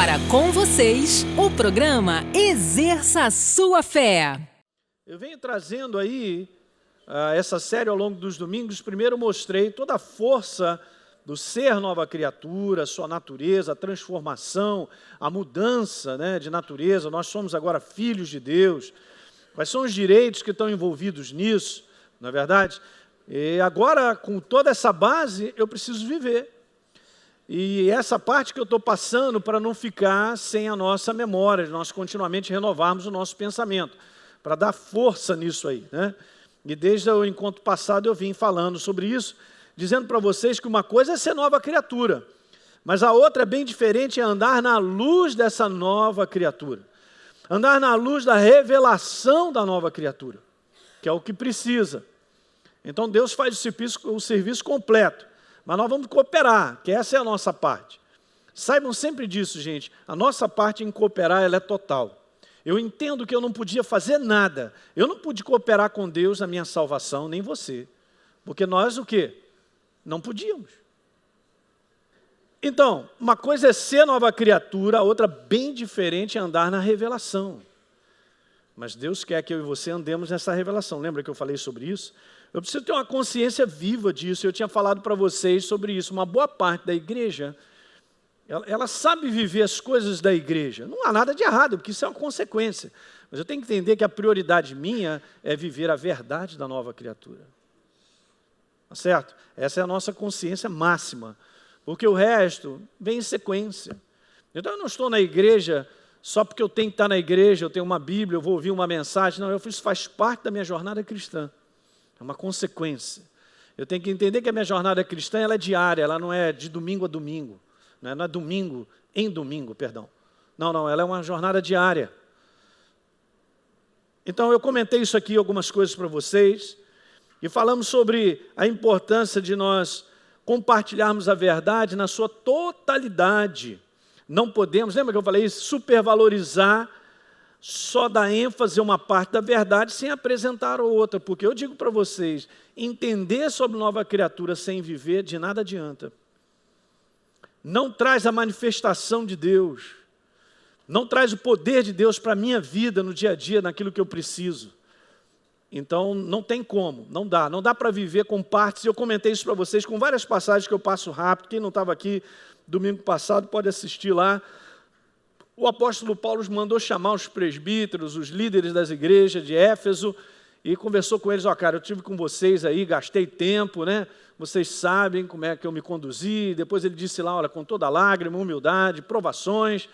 Agora com vocês, o programa Exerça a Sua Fé. Eu venho trazendo aí essa série ao longo dos domingos. Primeiro mostrei toda a força do ser nova criatura, sua natureza, a transformação, a mudança, de natureza. Nós somos agora filhos de Deus. Quais são os direitos que estão envolvidos nisso, não é verdade? E agora, com toda essa base, eu preciso viver. E essa parte que eu estou passando para não ficar sem a nossa memória, de nós continuamente renovarmos o nosso pensamento, para dar força nisso aí, E desde o encontro passado eu vim falando sobre isso, dizendo para vocês que uma coisa é ser nova criatura, mas a outra é bem diferente, é andar na luz dessa nova criatura. Andar na luz da revelação da nova criatura, que é o que precisa. Então Deus faz o serviço completo. Mas nós vamos cooperar, que essa é a nossa parte. Saibam sempre disso, gente. A nossa parte em cooperar, ela é total. Eu entendo que eu não podia fazer nada. Eu não pude cooperar com Deus na minha salvação, nem você. Porque nós o quê? Não podíamos. Então, uma coisa é ser nova criatura, a outra bem diferente é andar na revelação. Mas Deus quer que eu e você andemos nessa revelação. Lembra que eu falei sobre isso? Eu preciso ter uma consciência viva disso. Eu tinha falado para vocês sobre isso. Uma boa parte da igreja, ela sabe viver as coisas da igreja. Não há nada de errado, porque isso é uma consequência. Mas eu tenho que entender que a prioridade minha é viver a verdade da nova criatura. Tá certo? Essa é a nossa consciência máxima. Porque o resto vem em sequência. Então eu não estou na igreja só porque eu tenho que estar na igreja, eu tenho uma Bíblia, eu vou ouvir uma mensagem. Não, isso faz parte da minha jornada cristã. É uma consequência. Eu tenho que entender que a minha jornada cristã ela é diária, ela não é de domingo a domingo. Não é domingo em domingo, perdão. Não, ela é uma jornada diária. Então eu comentei isso aqui, algumas coisas para vocês, e falamos sobre a importância de nós compartilharmos a verdade na sua totalidade. Não podemos, lembra que eu falei isso? Supervalorizar, só dar ênfase a uma parte da verdade sem apresentar a outra. Porque eu digo para vocês, entender sobre nova criatura sem viver, de nada adianta. Não traz a manifestação de Deus. Não traz o poder de Deus para a minha vida, no dia a dia, naquilo que eu preciso. Então, não tem como, não dá para viver com partes. Eu comentei isso para vocês com várias passagens que eu passo rápido. Quem não estava aqui domingo passado pode assistir lá. O apóstolo Paulo mandou chamar os presbíteros, os líderes das igrejas de Éfeso, e conversou com eles, cara, eu estive com vocês aí, gastei tempo, Vocês sabem como é que eu me conduzi. Depois ele disse lá, olha, com toda lágrima, humildade, provações.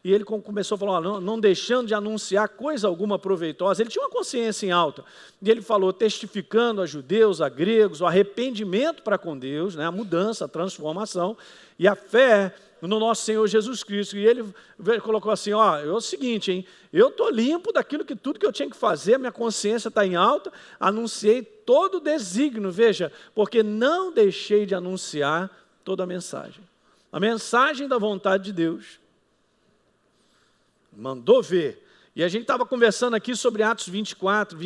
E ele começou a falar, não deixando de anunciar coisa alguma proveitosa. Ele tinha uma consciência em alta. E ele falou, testificando a judeus, a gregos, o arrependimento para com Deus, a mudança, a transformação, e a fé no nosso Senhor Jesus Cristo. E ele colocou assim, é o seguinte, eu estou limpo daquilo tudo que eu tinha que fazer, minha consciência está em alta, anunciei todo o desígnio, veja, porque não deixei de anunciar toda a mensagem da vontade de Deus. Mandou ver. E a gente estava conversando aqui sobre Atos 24,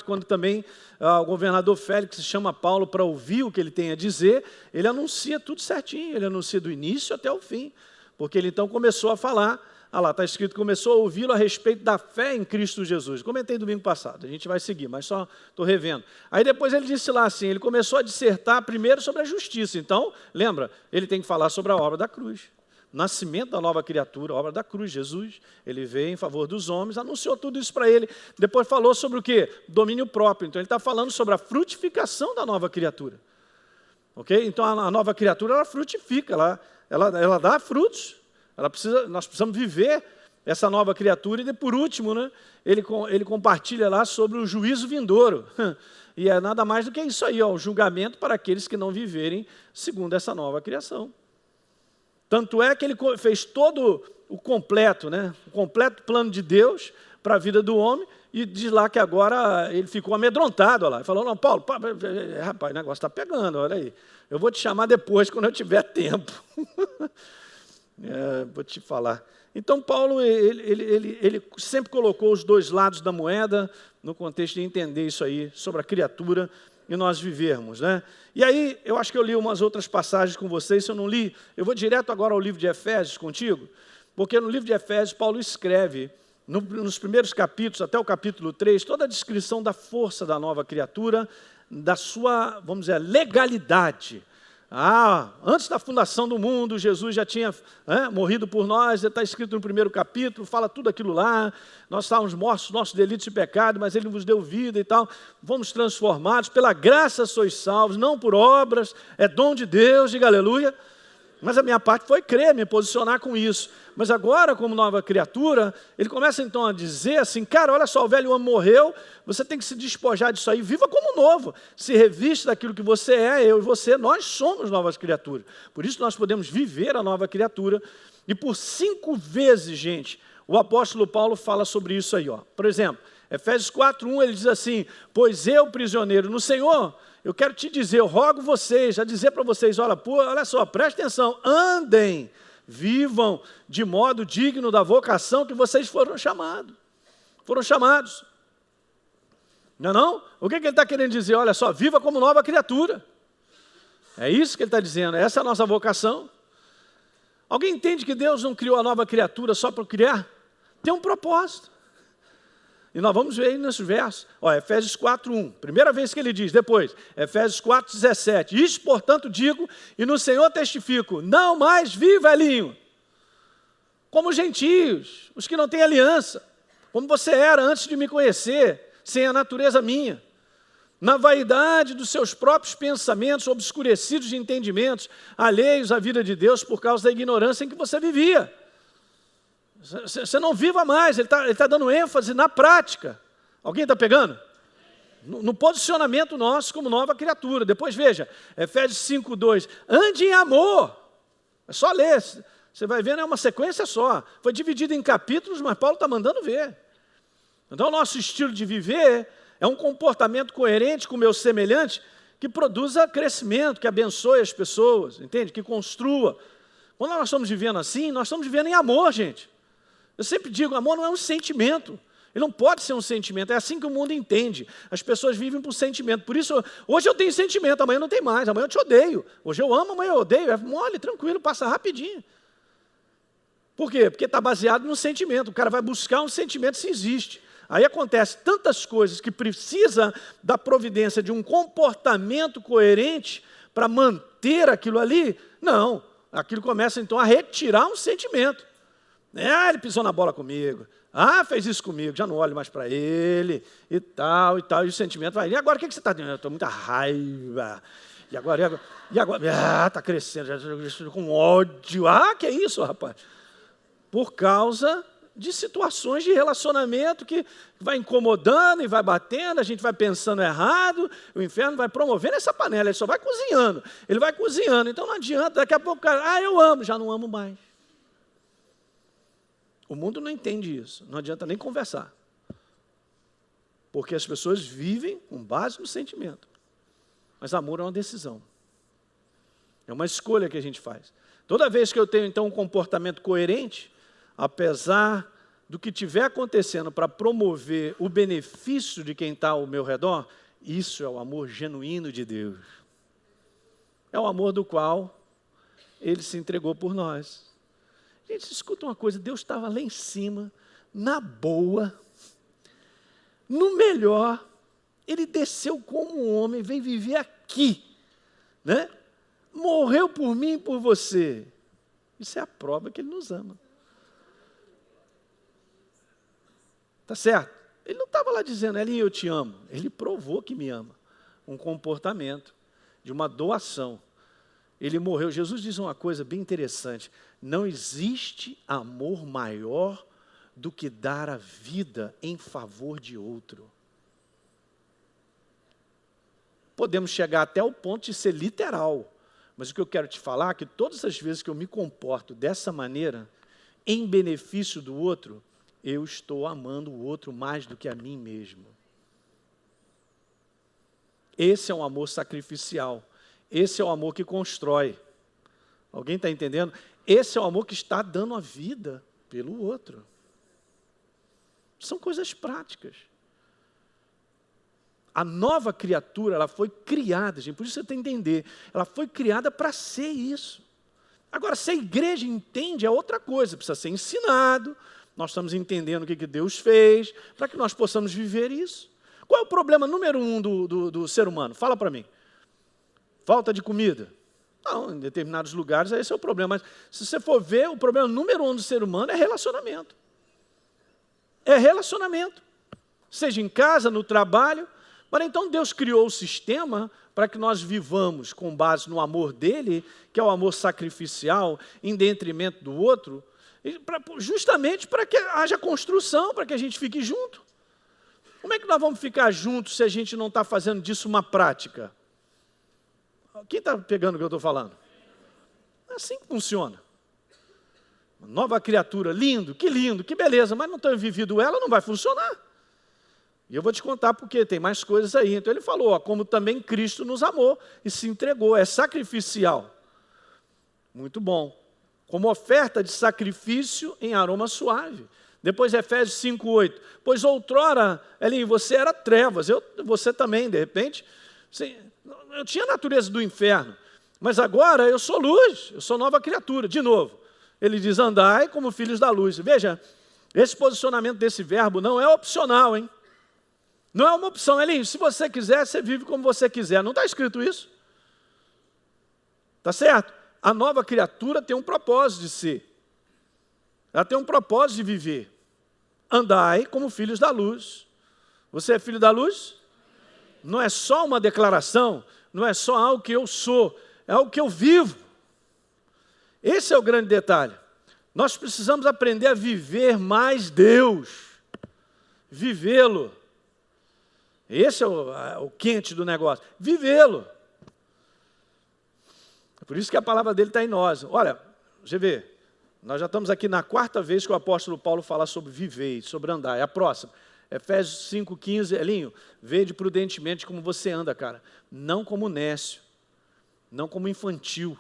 quando também o governador Félix chama Paulo para ouvir o que ele tem a dizer, ele anuncia tudo certinho, ele anuncia do início até o fim, porque ele então começou a falar, lá está escrito, começou a ouvi-lo a respeito da fé em Cristo Jesus. Comentei domingo passado, a gente vai seguir, mas só estou revendo. Aí depois ele disse lá assim, ele começou a dissertar primeiro sobre a justiça, então, lembra, ele tem que falar sobre a obra da cruz. Nascimento da nova criatura, obra da cruz, Jesus, ele veio em favor dos homens, anunciou tudo isso para ele, depois falou sobre o quê? Domínio próprio, então ele está falando sobre a frutificação da nova criatura, ok? Então a nova criatura, ela frutifica, ela dá frutos, nós precisamos viver essa nova criatura, e por último, ele compartilha lá sobre o juízo vindouro, e é nada mais do que isso aí, o julgamento para aqueles que não viverem segundo essa nova criação. Tanto é que ele fez todo o completo, o completo plano de Deus para a vida do homem, e diz lá que agora ele ficou amedrontado lá. Ele falou, não, Paulo, rapaz, o negócio está pegando, olha aí. Eu vou te chamar depois, quando eu tiver tempo. Vou te falar. Então, Paulo, ele sempre colocou os dois lados da moeda, no contexto de entender isso aí, sobre a criatura, e nós vivermos, E aí, eu acho que eu li umas outras passagens com vocês, se eu não li, eu vou direto agora ao livro de Efésios contigo, Porque no livro de Efésios, Paulo escreve, nos primeiros capítulos, até o capítulo 3, toda a descrição da força da nova criatura, da sua, vamos dizer, legalidade. Antes da fundação do mundo, Jesus já tinha morrido por nós, está escrito no primeiro capítulo, fala tudo aquilo lá, nós estávamos mortos, nossos delitos e pecados, mas Ele nos deu vida e tal, fomos transformados, pela graça sois salvos, não por obras, é dom de Deus, diga aleluia. Mas a minha parte foi crer, me posicionar com isso. Mas agora, como nova criatura, ele começa então a dizer assim, cara, olha só, o velho homem morreu, você tem que se despojar disso aí, viva como novo. Se reviste daquilo que você é, eu e você, nós somos novas criaturas. Por isso nós podemos viver a nova criatura. E por 5 vezes, gente, o apóstolo Paulo fala sobre isso aí. Por exemplo, Efésios 4:1, ele diz assim, pois eu, prisioneiro no Senhor, eu quero te dizer, eu rogo vocês, a dizer para vocês, olha só, preste atenção, andem, vivam de modo digno da vocação que vocês foram chamados. Foram chamados. Não é não? O que ele está querendo dizer? Olha só, viva como nova criatura. É isso que ele está dizendo, essa é a nossa vocação. Alguém entende que Deus não criou a nova criatura só para criar? Tem um propósito. E nós vamos ver aí nesses versos. Efésios 4:1, primeira vez que ele diz, depois, Efésios 4:17, isso, portanto, digo, e no Senhor testifico, não mais vi, velhinho, como gentios, os que não têm aliança, como você era antes de me conhecer, sem a natureza minha, na vaidade dos seus próprios pensamentos, obscurecidos de entendimentos, alheios à vida de Deus por causa da ignorância em que você vivia. Você não viva mais, ele está dando ênfase na prática. Alguém está pegando? No posicionamento nosso como nova criatura. Depois veja, Efésios 5:2, ande em amor. É só ler, você vai ver, é uma sequência só. Foi dividido em capítulos, mas Paulo está mandando ver. Então o nosso estilo de viver é um comportamento coerente com o meu semelhante, que produza crescimento, que abençoe as pessoas, entende? Que construa. Quando nós estamos vivendo assim, nós estamos vivendo em amor, gente. Eu sempre digo, amor não é um sentimento. Ele não pode ser um sentimento. É assim que o mundo entende. As pessoas vivem por sentimento. Por isso, hoje eu tenho sentimento, amanhã não tem mais. Amanhã eu te odeio. Hoje eu amo, amanhã eu odeio. É mole, tranquilo, passa rapidinho. Por quê? Porque está baseado no sentimento. O cara vai buscar um sentimento se existe. Aí acontece tantas coisas que precisa da providência de um comportamento coerente para manter aquilo ali. Não, aquilo começa então a retirar um sentimento. Ele pisou na bola comigo. Fez isso comigo, já não olho mais para ele, e tal, e o sentimento vai. E agora o que você está dizendo? Eu estou com muita raiva. E agora? Está crescendo, já estou com ódio. Que é isso, rapaz? Por causa de situações de relacionamento que vai incomodando e vai batendo, a gente vai pensando errado, o inferno vai promovendo essa panela, ele só vai cozinhando. Ele vai cozinhando, então não adianta, daqui a pouco o cara, eu amo, já não amo mais. O mundo não entende isso, não adianta nem conversar. Porque as pessoas vivem com base no sentimento. Mas amor é uma decisão. É uma escolha que a gente faz. Toda vez que eu tenho, então, um comportamento coerente, apesar do que estiver acontecendo para promover o benefício de quem está ao meu redor, isso é o amor genuíno de Deus. É o amor do qual Ele se entregou por nós. Gente, escuta uma coisa, Deus estava lá em cima, na boa, no melhor, Ele desceu como um homem, veio viver aqui, né? Morreu por mim e por você. Isso é a prova que Ele nos ama. Tá certo? Ele não estava lá dizendo, Elinho, eu te amo. Ele provou que me ama. Um comportamento de uma doação. Ele morreu. Jesus diz uma coisa bem interessante. Não existe amor maior do que dar a vida em favor de outro. Podemos chegar até o ponto de ser literal. Mas o que eu quero te falar é que todas as vezes que eu me comporto dessa maneira, em benefício do outro, eu estou amando o outro mais do que a mim mesmo. Esse é um amor sacrificial. Esse é o amor que constrói. Alguém está entendendo? Esse é o amor que está dando a vida pelo outro. São coisas práticas. A nova criatura, ela foi criada, gente, por isso você tem que entender, ela foi criada para ser isso. Agora, se a igreja entende, é outra coisa, precisa ser ensinado, nós estamos entendendo o que Deus fez, para que nós possamos viver isso. Qual é o problema número 1 do ser humano? Fala para mim. Falta de comida? Não, em determinados lugares esse é o problema. Mas se você for ver, o problema número 1 do ser humano é relacionamento. É relacionamento. Seja em casa, no trabalho. Mas então Deus criou o sistema para que nós vivamos com base no amor dele, que é o amor sacrificial, em detrimento do outro, justamente para que haja construção, para que a gente fique junto. Como é que nós vamos ficar juntos se a gente não está fazendo disso uma prática? Quem está pegando o que eu estou falando? É assim que funciona. Uma nova criatura, lindo, que beleza, mas não tenho vivido ela, não vai funcionar. E eu vou te contar porque tem mais coisas aí. Então ele falou, ó, como também Cristo nos amou e se entregou, é sacrificial. Muito bom. Como oferta de sacrifício em aroma suave. Depois Efésios 5:8. Pois outrora, Elinho, você era trevas, você também, de repente. Eu tinha a natureza do inferno, mas agora eu sou luz, eu sou nova criatura. De novo, ele diz, andai como filhos da luz. Veja, esse posicionamento desse verbo não é opcional, hein? Não é uma opção, Elinho, se você quiser, você vive como você quiser. Não está escrito isso? Está certo? A nova criatura tem um propósito de ser. Ela tem um propósito de viver. Andai como filhos da luz. Você é filho da luz? Não é só uma declaração, não é só algo que eu sou, é algo que eu vivo. Esse é o grande detalhe. Nós precisamos aprender a viver mais Deus, vivê-lo. Esse é o quente do negócio, vivê-lo. É por isso que a palavra dele está em nós. Olha, você vê, nós já estamos aqui na 4ª vez que o apóstolo Paulo fala sobre viver, sobre andar. É a próxima. Efésios 5:15, Elinho, vede prudentemente como você anda, cara. Não como nécio, não como infantil,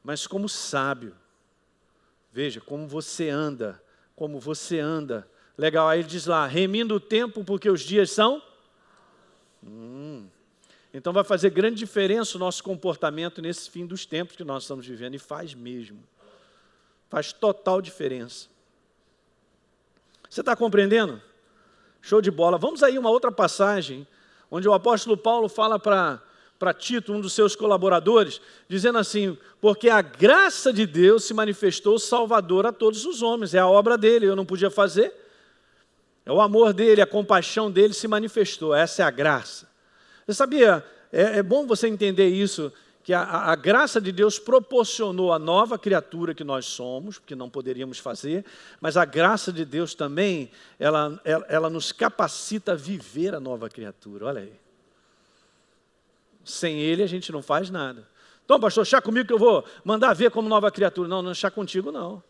mas como sábio. Veja, como você anda, como você anda. Legal, aí ele diz lá, remindo o tempo porque os dias são... Então vai fazer grande diferença o nosso comportamento nesse fim dos tempos que nós estamos vivendo, e faz mesmo. Faz total diferença. Você está compreendendo? Show de bola. Vamos aí uma outra passagem, onde o apóstolo Paulo fala para Tito, um dos seus colaboradores, dizendo assim, porque a graça de Deus se manifestou salvador a todos os homens. É a obra dele, eu não podia fazer. É o amor dele, a compaixão dele se manifestou. Essa é a graça. Você sabia, é bom você entender isso, que a graça de Deus proporcionou a nova criatura que nós somos, porque não poderíamos fazer, mas a graça de Deus também, ela nos capacita a viver a nova criatura, olha aí. Sem Ele a gente não faz nada. Então, pastor, chá comigo que eu vou mandar ver como nova criatura. Não, não é chá contigo não.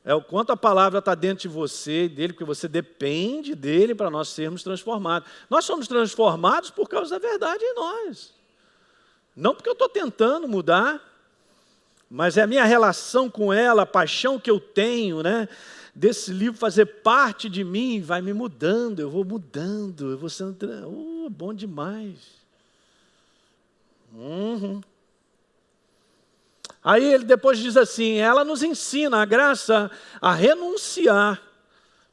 É o quanto a palavra está dentro de você e dele, porque você depende dele para nós sermos transformados. Nós somos transformados por causa da verdade em nós. Não porque eu estou tentando mudar, mas é a minha relação com ela, a paixão que eu tenho, né, desse livro fazer parte de mim, vai me mudando, eu vou sendo... bom demais. Aí ele depois diz assim, ela nos ensina a graça a renunciar,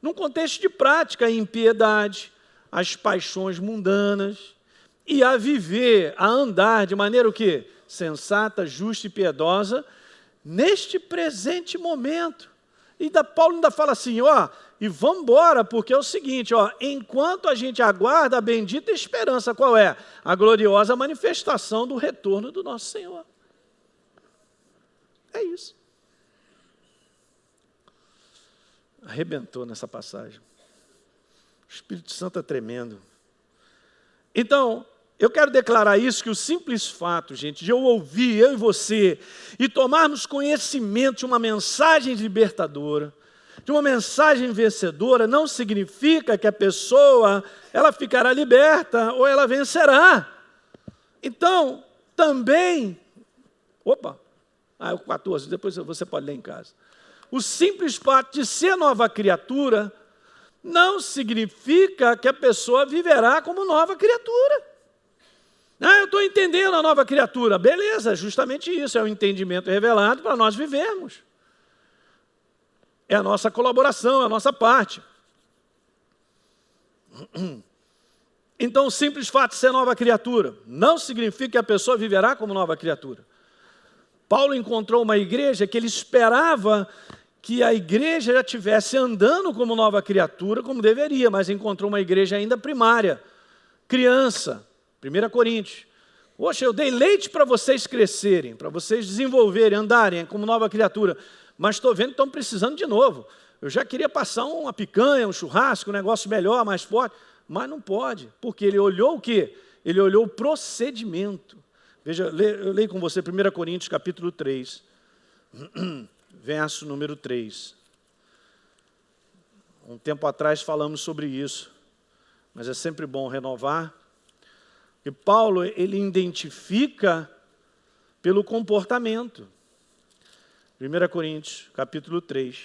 num contexto de prática, a impiedade, as paixões mundanas, e a viver, a andar de maneira o quê? Sensata, justa e piedosa, neste presente momento. E Paulo ainda fala assim, ó, e vamos embora, porque é o seguinte, ó, enquanto a gente aguarda a bendita esperança, qual é? A gloriosa manifestação do retorno do nosso Senhor. É isso. Arrebentou nessa passagem. O Espírito Santo é tremendo. Então, eu quero declarar isso, que o simples fato, gente, de eu ouvir, eu e você, e tomarmos conhecimento de uma mensagem libertadora, de uma mensagem vencedora, não significa que a pessoa, ela ficará liberta ou ela vencerá. Então, também, o 14, depois você pode ler em casa. O simples fato de ser nova criatura não significa que a pessoa viverá como nova criatura. Eu estou entendendo a nova criatura. Beleza, justamente isso, é o entendimento revelado para nós vivermos. É a nossa colaboração, é a nossa parte. Então, o simples fato de ser nova criatura não significa que a pessoa viverá como nova criatura. Paulo encontrou uma igreja que ele esperava que a igreja já estivesse andando como nova criatura, como deveria, mas encontrou uma igreja ainda primária, criança. 1 Coríntios. Poxa, eu dei leite para vocês crescerem, para vocês desenvolverem, andarem como nova criatura, mas estou vendo que estão precisando de novo. Eu já queria passar uma picanha, um churrasco, um negócio melhor, mais forte, mas não pode, porque ele olhou o quê? Ele olhou o procedimento. Veja, eu leio com você 1 Coríntios capítulo 3, verso número 3. Um tempo atrás falamos sobre isso, mas é sempre bom renovar. E Paulo, ele identifica pelo comportamento. 1 Coríntios, capítulo 3.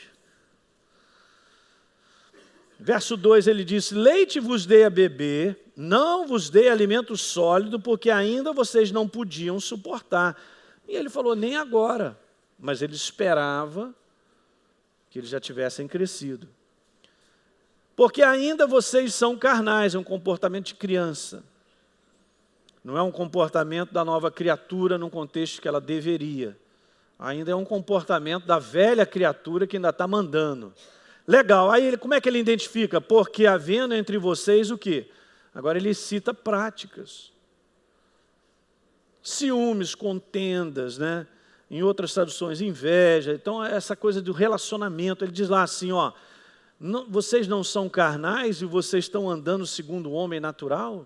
Verso 2, ele diz: leite vos dei a beber, não vos dei alimento sólido, porque ainda vocês não podiam suportar. E ele falou, nem agora. Mas ele esperava que eles já tivessem crescido. Porque ainda vocês são carnais, é um comportamento de criança. Não é um comportamento da nova criatura no contexto que ela deveria. Ainda é um comportamento da velha criatura que ainda está mandando. Legal, aí como é que ele identifica? Porque havendo entre vocês o quê? Agora ele cita práticas. Ciúmes, contendas, né? Em outras traduções, inveja. Então, essa coisa do relacionamento, ele diz lá assim, ó, vocês não são carnais e vocês estão andando segundo o homem natural?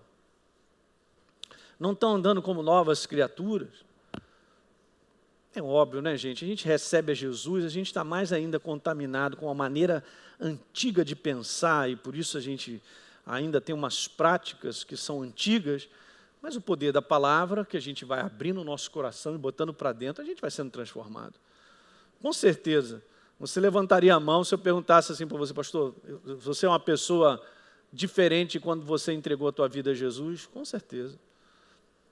Não estão andando como novas criaturas? É óbvio, né, gente? A gente recebe a Jesus, a gente está mais ainda contaminado com a maneira antiga de pensar e por isso a gente ainda tem umas práticas que são antigas, mas o poder da palavra, que a gente vai abrindo o nosso coração e botando para dentro, a gente vai sendo transformado. Com certeza. Você levantaria a mão se eu perguntasse assim para você, pastor, você é uma pessoa diferente quando você entregou a tua vida a Jesus? Com certeza.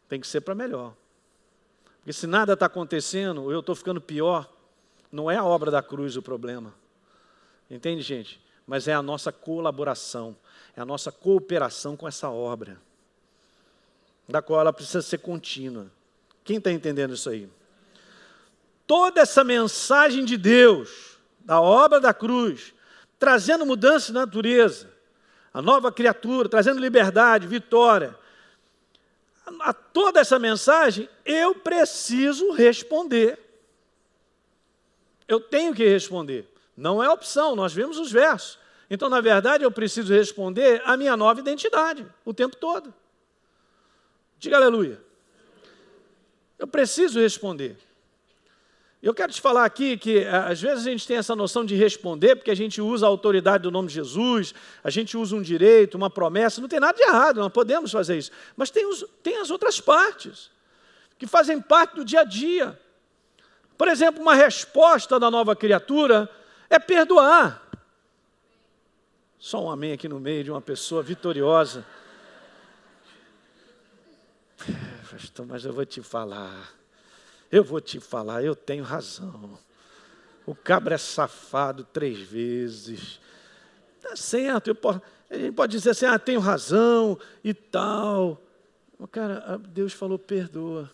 Tem que ser para melhor. Porque se nada está acontecendo, ou eu estou ficando pior, não é a obra da cruz o problema. Entende, gente? Mas é a nossa colaboração, é a nossa cooperação com essa obra, da qual ela precisa ser contínua. Quem está entendendo isso aí? Toda essa mensagem de Deus, da obra da cruz, trazendo mudança de natureza, a nova criatura, trazendo liberdade, vitória, a toda essa mensagem, eu preciso responder. Eu tenho que responder. Não é opção, nós vemos os versos. Então, na verdade, eu preciso responder a minha nova identidade, o tempo todo. Diga aleluia. Eu preciso responder. Eu quero te falar aqui que, às vezes, a gente tem essa noção de responder, porque a gente usa a autoridade do nome de Jesus, a gente usa um direito, uma promessa, não tem nada de errado, nós podemos fazer isso. Mas tem as outras partes, que fazem parte do dia a dia. Por exemplo, uma resposta da nova criatura é perdoar. Só um amém aqui no meio de uma pessoa vitoriosa. Pastor, mas eu vou te falar, eu tenho razão. O cabra é safado 3 vezes. Está certo, a gente pode dizer assim, tenho razão e tal. Mas, cara, Deus falou, perdoa.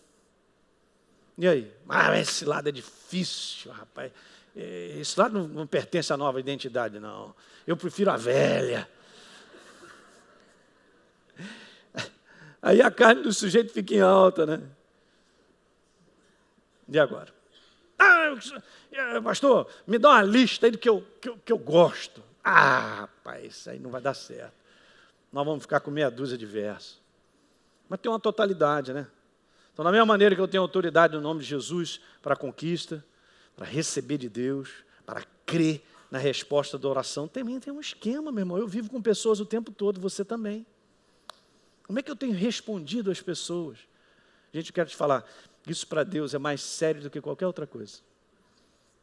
E aí? Esse lado é difícil, rapaz. Esse lado não pertence à nova identidade, não. Eu prefiro a velha. Aí a carne do sujeito fica em alta, né? E agora? Pastor, me dá uma lista aí do que eu gosto. Rapaz, isso aí não vai dar certo. Nós vamos ficar com meia dúzia de versos. Mas tem uma totalidade, né? Então, da mesma maneira que eu tenho autoridade no nome de Jesus para a conquista, para receber de Deus, para crer na resposta da oração, também tem um esquema, meu irmão. Eu vivo com pessoas o tempo todo, você também. Como é que eu tenho respondido às pessoas? Gente, eu quero te falar, isso para Deus é mais sério do que qualquer outra coisa.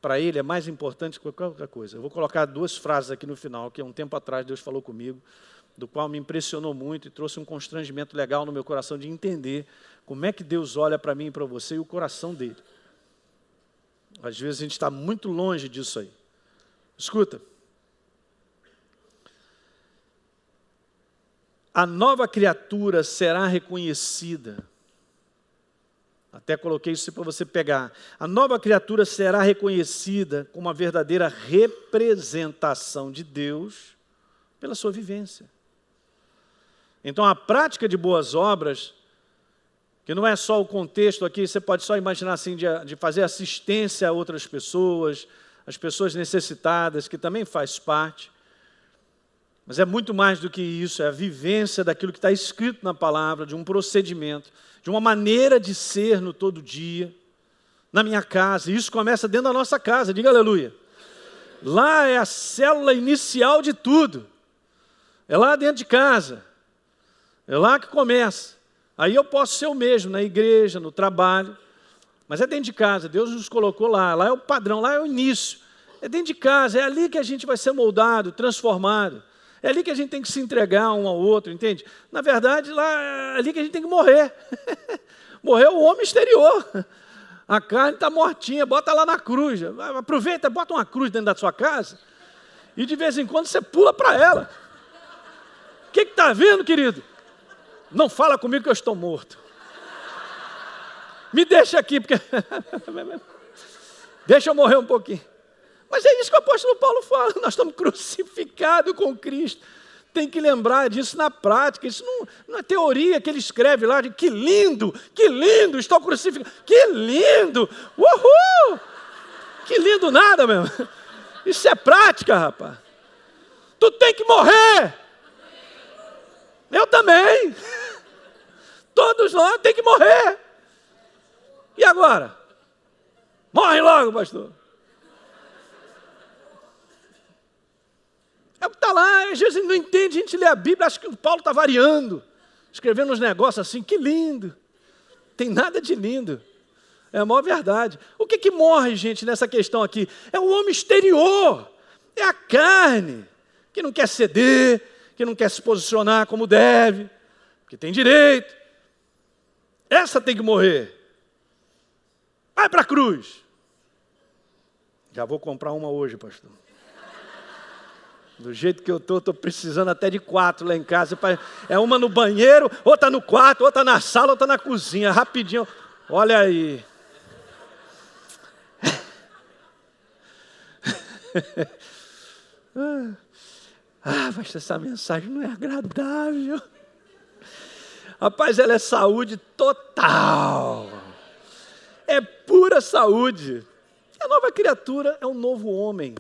Para Ele é mais importante que qualquer outra coisa. Eu vou colocar 2 frases aqui no final, que há um tempo atrás Deus falou comigo. do qual me impressionou muito e trouxe um constrangimento legal no meu coração de entender como é que Deus olha para mim e para você e o coração dele. Às vezes a gente está muito longe disso aí. Escuta. A nova criatura será reconhecida. Até coloquei isso para você pegar. A nova criatura será reconhecida como uma verdadeira representação de Deus pela sua vivência. Então a prática de boas obras, que não é só o contexto aqui, você pode só imaginar assim, de fazer assistência a outras pessoas, as pessoas necessitadas, que também faz parte. Mas é muito mais do que isso, é a vivência daquilo que está escrito na palavra, de um procedimento, de uma maneira de ser no todo dia, na minha casa. E isso começa dentro da nossa casa, diga aleluia. Lá é a célula inicial de tudo. É lá dentro de casa. É lá que começa. Aí eu posso ser o mesmo na igreja, no trabalho, mas é dentro de casa. Deus nos colocou lá. Lá é o padrão, lá é o início. É dentro de casa, é ali que a gente vai ser moldado, transformado. É ali que a gente tem que se entregar um ao outro, entende? Na verdade, lá é ali que a gente tem que morrer. Morrer o homem exterior. A carne está mortinha, bota lá na cruz. Aproveita, bota uma cruz dentro da sua casa e de vez em quando você pula para ela. O que está vendo, querido? Não fala comigo que eu estou morto. Me deixa aqui, porque... Deixa eu morrer um pouquinho. Mas é isso que o apóstolo Paulo fala, nós estamos crucificados com Cristo. Tem que lembrar disso na prática, isso não é teoria que ele escreve lá, de que lindo, estou crucificado, que lindo, uhul! Que lindo nada, meu. Isso é prática, rapaz. Tu tem que morrer. Eu também. Todos nós tem que morrer. E agora? Morre logo, pastor. É o que está lá, às vezes não entende, a gente lê a Bíblia, acha que o Paulo está variando, escrevendo uns negócios assim, que lindo. Tem nada de lindo. É a maior verdade. O que morre, gente, nessa questão aqui? É o homem exterior, é a carne, que não quer ceder, que não quer se posicionar como deve, que tem direito. Essa tem que morrer. Vai para a cruz. Já vou comprar uma hoje, pastor. Do jeito que eu estou precisando até de 4 lá em casa. É uma no banheiro, outra no quarto, outra na sala, outra na cozinha. Rapidinho. Olha aí. Mas essa mensagem não é agradável. Rapaz, ela é saúde total. É pura saúde. A nova criatura é um novo homem.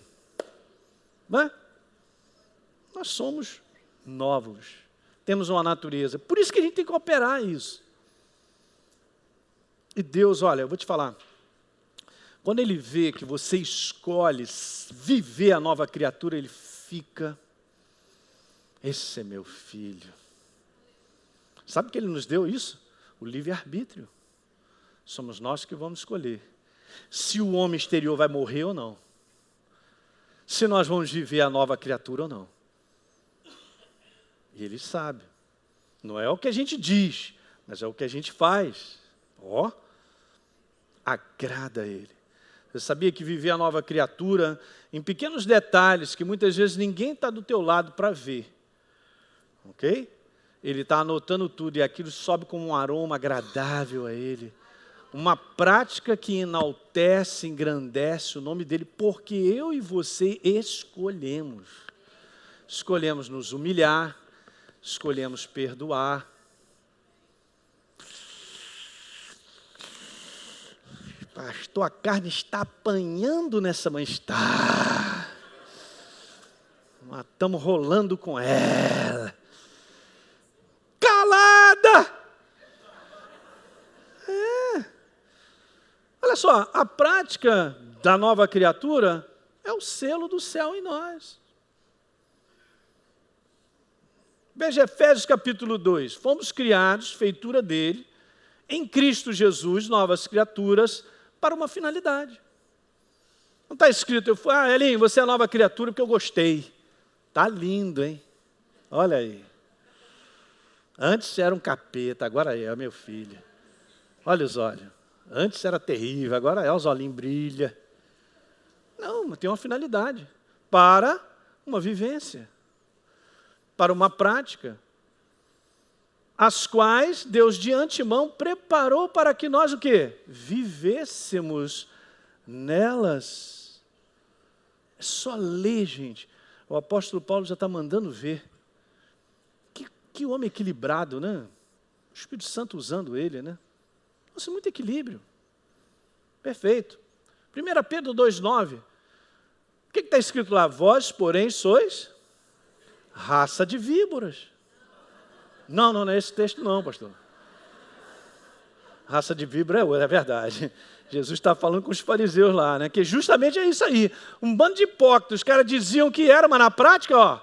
Não é? Nós somos novos, temos uma natureza. Por isso que a gente tem que operar isso. E Deus, olha, eu vou te falar. Quando Ele vê que você escolhe viver a nova criatura, Ele fica... Esse é meu filho. Sabe que Ele nos deu isso? O livre-arbítrio. Somos nós que vamos escolher se o homem exterior vai morrer ou não. Se nós vamos viver a nova criatura ou não. E Ele sabe. Não é o que a gente diz, mas é o que a gente faz. Agrada a Ele. Você sabia que viver a nova criatura, em pequenos detalhes, que muitas vezes ninguém está do teu lado para ver. Ok? Ele está anotando tudo e aquilo sobe como um aroma agradável a Ele. Uma prática que enaltece, engrandece o nome dEle, porque eu e você escolhemos. Escolhemos nos humilhar, escolhemos perdoar. Pastor, a carne está apanhando nessa manhã. Está. Mas estamos rolando com ela. Calada! Olha só, a prática da nova criatura é o selo do céu em nós. Veja Efésios capítulo 2. Fomos criados, feitura dele, em Cristo Jesus, novas criaturas, para uma finalidade. Não está escrito, Elinho, você é a nova criatura porque eu gostei. Está lindo, hein? Olha aí. Antes era um capeta, agora é meu filho. Olha os olhos. Antes era terrível, agora é, os olhinhos brilham. Não, mas tem uma finalidade. Para uma vivência. Para uma prática. As quais Deus de antemão preparou para que nós o quê? Vivêssemos nelas. É só ler, gente. O apóstolo Paulo já está mandando ver. Que homem equilibrado, né? O Espírito Santo usando ele, né? Nossa, muito equilíbrio. Perfeito. 1 Pedro 2,9. O que está escrito lá? Vós, porém, sois raça de víboras. Não é esse texto não, pastor. Raça de víbora é verdade. Jesus está falando com os fariseus lá, né? Que justamente é isso aí. Um bando de hipócritas. Os caras diziam que era, mas na prática, ó,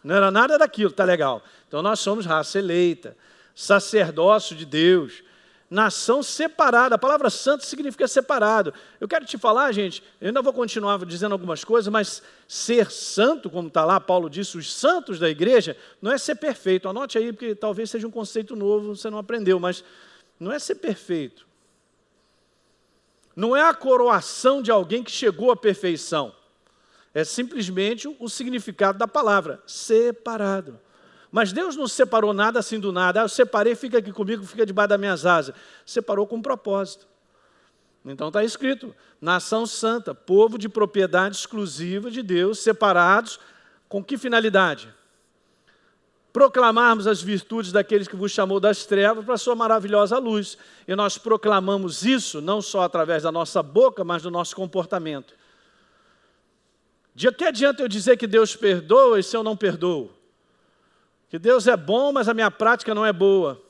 não era nada daquilo, tá legal. Então nós somos raça eleita, sacerdócio de Deus, nação separada. A palavra santo significa separado. Eu quero te falar, gente, eu ainda vou continuar dizendo algumas coisas, mas ser santo, como está lá, Paulo disse, os santos da igreja, não é ser perfeito. Anote aí, porque talvez seja um conceito novo, você não aprendeu, mas não é ser perfeito. Não é a coroação de alguém que chegou à perfeição. É simplesmente o significado da palavra, separado. Mas Deus não separou nada assim do nada. Eu separei, fica aqui comigo, fica debaixo das minhas asas. Separou com um propósito. Então está escrito, nação santa, povo de propriedade exclusiva de Deus, separados, com que finalidade? Proclamarmos as virtudes daqueles que vos chamou das trevas para a sua maravilhosa luz. E nós proclamamos isso não só através da nossa boca, mas do nosso comportamento. De que adianta eu dizer que Deus perdoa e se eu não perdoo? Que Deus é bom, mas a minha prática não é boa.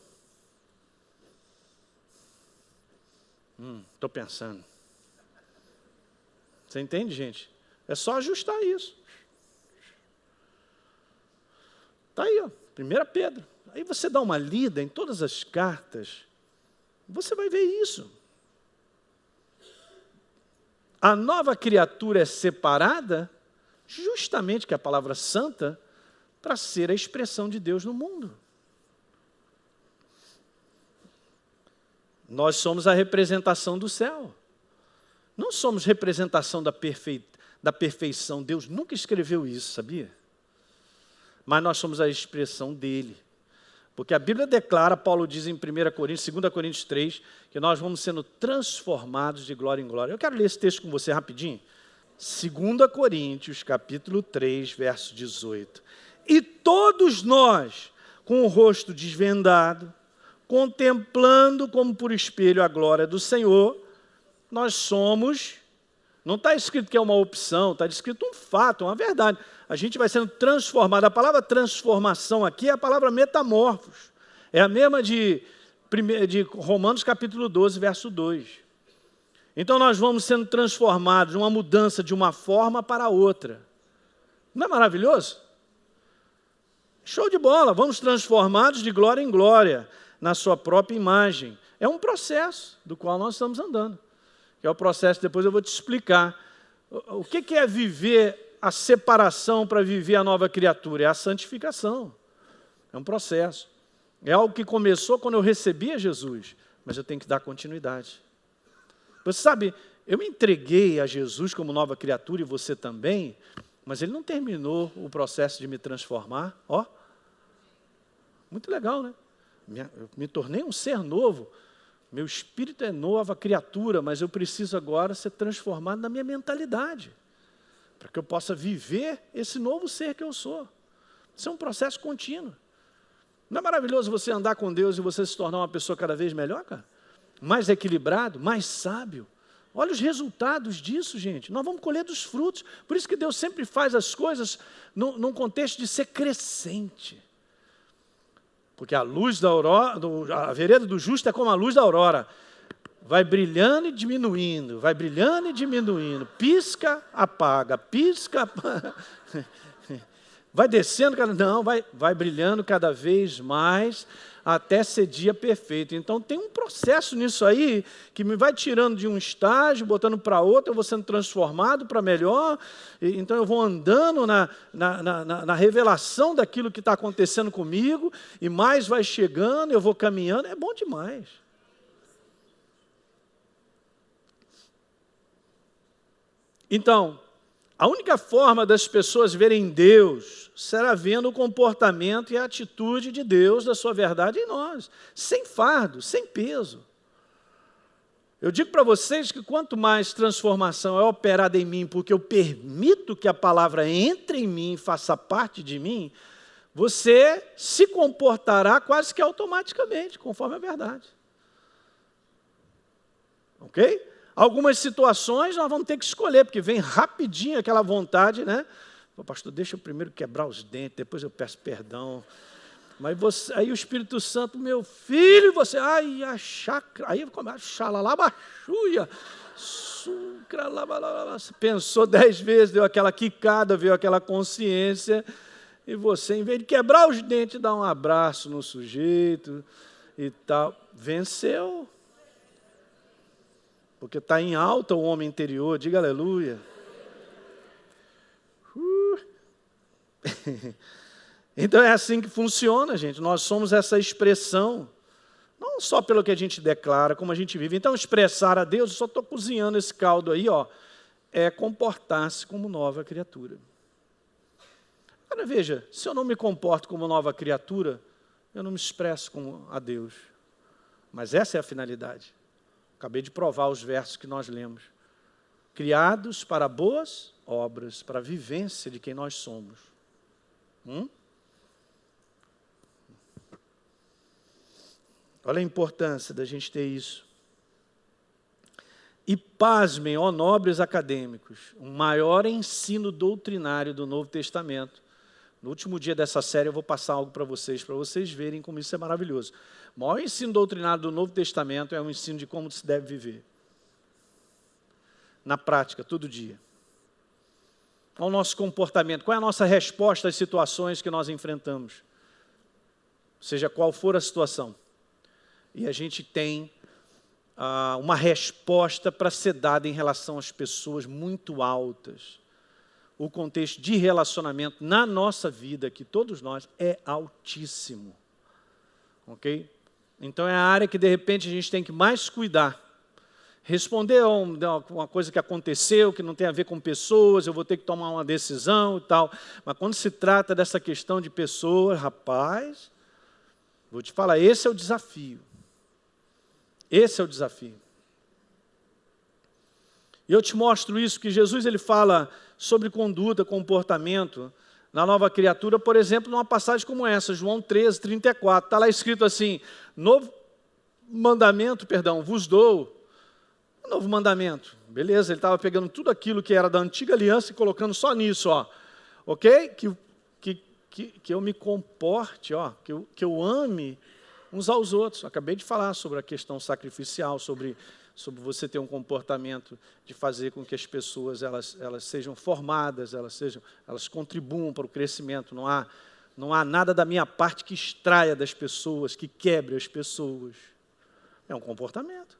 Estou pensando. Você entende, gente? É só ajustar isso. Está aí, ó, 1 Pedro. Aí você dá uma lida em todas as cartas, você vai ver isso. A nova criatura é separada, justamente que a palavra santa, para ser a expressão de Deus no mundo. Nós somos a representação do céu. Não somos representação da perfeição. Deus nunca escreveu isso, sabia? Mas nós somos a expressão dele. Porque a Bíblia declara, Paulo diz em 2 Coríntios 3, que nós vamos sendo transformados de glória em glória. Eu quero ler esse texto com você rapidinho. 2 Coríntios, capítulo 3, verso 18. E todos nós, com o rosto desvendado, contemplando como por espelho a glória do Senhor, nós somos, não está escrito que é uma opção, está escrito um fato, uma verdade. A gente vai sendo transformado. A palavra transformação aqui é a palavra metamorfos. É a mesma de Romanos capítulo 12, verso 2. Então nós vamos sendo transformados, uma mudança de uma forma para outra. Não é maravilhoso? Show de bola, vamos transformados de glória em glória, na sua própria imagem. É um processo do qual nós estamos andando. Que é o processo, depois eu vou te explicar. O que é viver a separação para viver a nova criatura? É a santificação. É um processo. É algo que começou quando eu recebi a Jesus, mas eu tenho que dar continuidade. Você sabe, eu me entreguei a Jesus como nova criatura e você também, mas ele não terminou o processo de me transformar. Ó, muito legal, né? Eu me tornei um ser novo. Meu espírito é nova criatura, mas eu preciso agora ser transformado na minha mentalidade, para que eu possa viver esse novo ser que eu sou. Isso é um processo contínuo. Não é maravilhoso você andar com Deus e você se tornar uma pessoa cada vez melhor, cara? Mais equilibrado, mais sábio. Olha os resultados disso, gente. Nós vamos colher dos frutos. Por isso que Deus sempre faz as coisas num contexto de ser crescente. Porque a luz da aurora, a vereda do justo é como a luz da aurora. Vai brilhando e diminuindo, vai brilhando e diminuindo. Pisca, apaga, pisca, apaga. Vai descendo, não, vai brilhando cada vez mais, até ser dia perfeito. Então tem um processo nisso aí, que me vai tirando de um estágio, botando para outro, eu vou sendo transformado para melhor, então eu vou andando na revelação daquilo que está acontecendo comigo, e mais vai chegando, eu vou caminhando, é bom demais. Então, a única forma das pessoas verem Deus será vendo o comportamento e a atitude de Deus, da sua verdade em nós, sem fardo, sem peso. Eu digo para vocês que quanto mais transformação é operada em mim, porque eu permito que a palavra entre em mim e faça parte de mim, você se comportará quase que automaticamente, conforme a verdade. Ok? Algumas situações nós vamos ter que escolher, porque vem rapidinho aquela vontade, né? Pastor, deixa eu primeiro quebrar os dentes, depois eu peço perdão. Mas você, aí o Espírito Santo, meu filho, você, ai, a chacra, aí começa a xalalabaxuia, sucra, você pensou 10 vezes, deu aquela quicada, veio aquela consciência, e você, em vez de quebrar os dentes, dá um abraço no sujeito e tal, venceu. Porque está em alta o homem interior, diga aleluia. Então é assim que funciona, gente. Nós somos essa expressão, não só pelo que a gente declara, como a gente vive. Então expressar a Deus, eu só estou cozinhando esse caldo aí, ó, é comportar-se como nova criatura. Agora veja, se eu não me comporto como nova criatura, eu não me expresso como a Deus. Mas essa é a finalidade. Acabei de provar os versos que nós lemos. Criados para boas obras, para a vivência de quem nós somos. Olha a importância da gente ter isso. E pasmem, ó nobres acadêmicos, o maior ensino doutrinário do Novo Testamento. No último dia dessa série eu vou passar algo para vocês verem como isso é maravilhoso. O maior ensino doutrinário do Novo Testamento é o ensino de como se deve viver. Na prática, todo dia. Qual o nosso comportamento? Qual é a nossa resposta às situações que nós enfrentamos? Seja qual for a situação. E a gente tem uma resposta para ser dada em relação às pessoas muito altas. O contexto de relacionamento na nossa vida, que todos nós, é altíssimo. Ok? Então é a área que de repente a gente tem que mais cuidar. Responder a uma coisa que aconteceu, que não tem a ver com pessoas, eu vou ter que tomar uma decisão e tal. Mas quando se trata dessa questão de pessoas, rapaz, vou te falar, esse é o desafio. Esse é o desafio. E eu te mostro isso, que Jesus ele fala sobre conduta, comportamento na nova criatura, por exemplo, numa passagem como essa, João 13, 34. Está lá escrito assim, novo mandamento, vos dou. Um novo mandamento. Beleza, ele estava pegando tudo aquilo que era da antiga aliança e colocando só nisso, ó. Ok? Que eu me comporte, ó, que eu ame uns aos outros. Acabei de falar sobre a questão sacrificial, sobre você ter um comportamento de fazer com que as pessoas elas sejam formadas, elas contribuam para o crescimento. Não há nada da minha parte que extraia das pessoas, que quebre as pessoas. É um comportamento.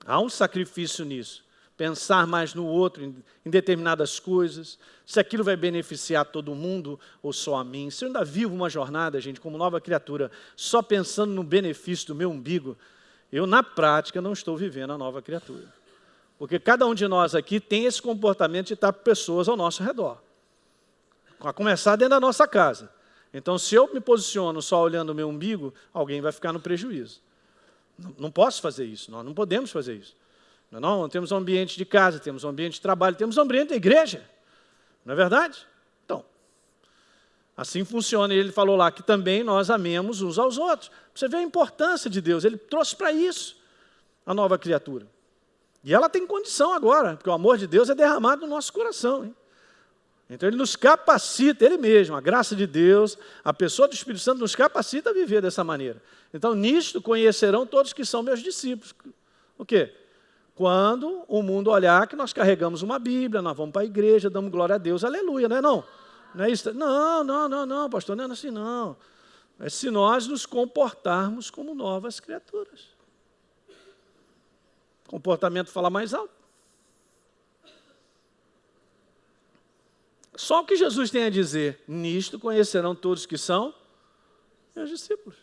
Há um sacrifício nisso. Pensar mais no outro, em determinadas coisas, se aquilo vai beneficiar todo mundo ou só a mim. Se eu ainda vivo uma jornada, gente, como nova criatura, só pensando no benefício do meu umbigo, eu, na prática, não estou vivendo a nova criatura. Porque cada um de nós aqui tem esse comportamento de estar com pessoas ao nosso redor. A começar dentro da nossa casa. Então, se eu me posiciono só olhando o meu umbigo, alguém vai ficar no prejuízo. Não posso fazer isso, nós não podemos fazer isso. Não, temos um ambiente de casa, temos um ambiente de trabalho, temos um ambiente da igreja. Não é verdade? Então, assim funciona. E ele falou lá que também nós amemos uns aos outros. Você vê a importância de Deus, ele trouxe para isso a nova criatura. E ela tem condição agora, porque o amor de Deus é derramado no nosso coração. Hein? Então ele nos capacita, ele mesmo, a graça de Deus, a pessoa do Espírito Santo nos capacita a viver dessa maneira. Então nisto conhecerão todos que são meus discípulos. O quê? Quando o mundo olhar que nós carregamos uma Bíblia, nós vamos para a igreja, damos glória a Deus, aleluia, não é não? Não é isso? Não, pastor, não é assim não. É se nós nos comportarmos como novas criaturas. Comportamento fala mais alto. Só o que Jesus tem a dizer: nisto conhecerão todos que são meus discípulos.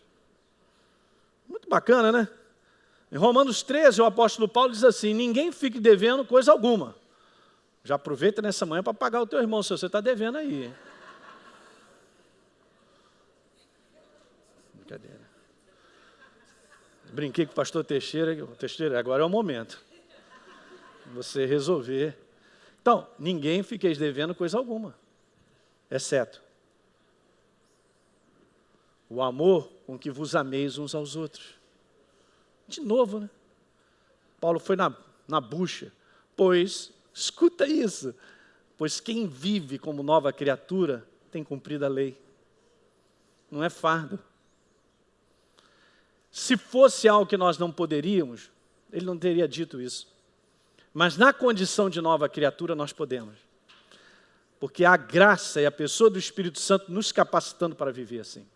Muito bacana, né? Em Romanos 13, o apóstolo Paulo diz assim: ninguém fique devendo coisa alguma. Já aproveita nessa manhã para pagar o teu irmão, se você está devendo aí. Brincadeira. Brinquei com o pastor Teixeira. Teixeira, agora é o momento. Você resolver. Então, ninguém fiqueis devendo coisa alguma, exceto o amor com que vos ameis uns aos outros. De novo, né? Paulo foi na bucha. Pois, escuta isso, pois quem vive como nova criatura tem cumprido a lei. Não é fardo. Se fosse algo que nós não poderíamos, ele não teria dito isso. Mas na condição de nova criatura nós podemos. Porque a graça e a pessoa do Espírito Santo nos capacitando para viver assim.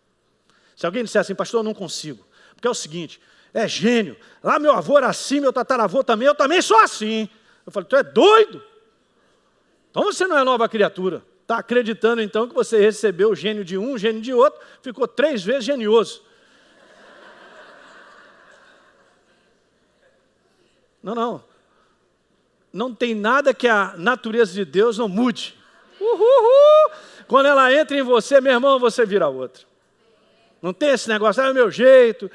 Se alguém disser assim: pastor, eu não consigo. Porque é o seguinte, é gênio. Lá meu avô era assim, meu tataravô também, eu também sou assim. Eu falei: tu é doido? Então você não é nova criatura. Está acreditando então que você recebeu o gênio de um, o gênio de outro, ficou 3 vezes genioso. Não tem nada que a natureza de Deus não mude. Quando ela entra em você, meu irmão, você vira outro. Não tem esse negócio: é o meu jeito,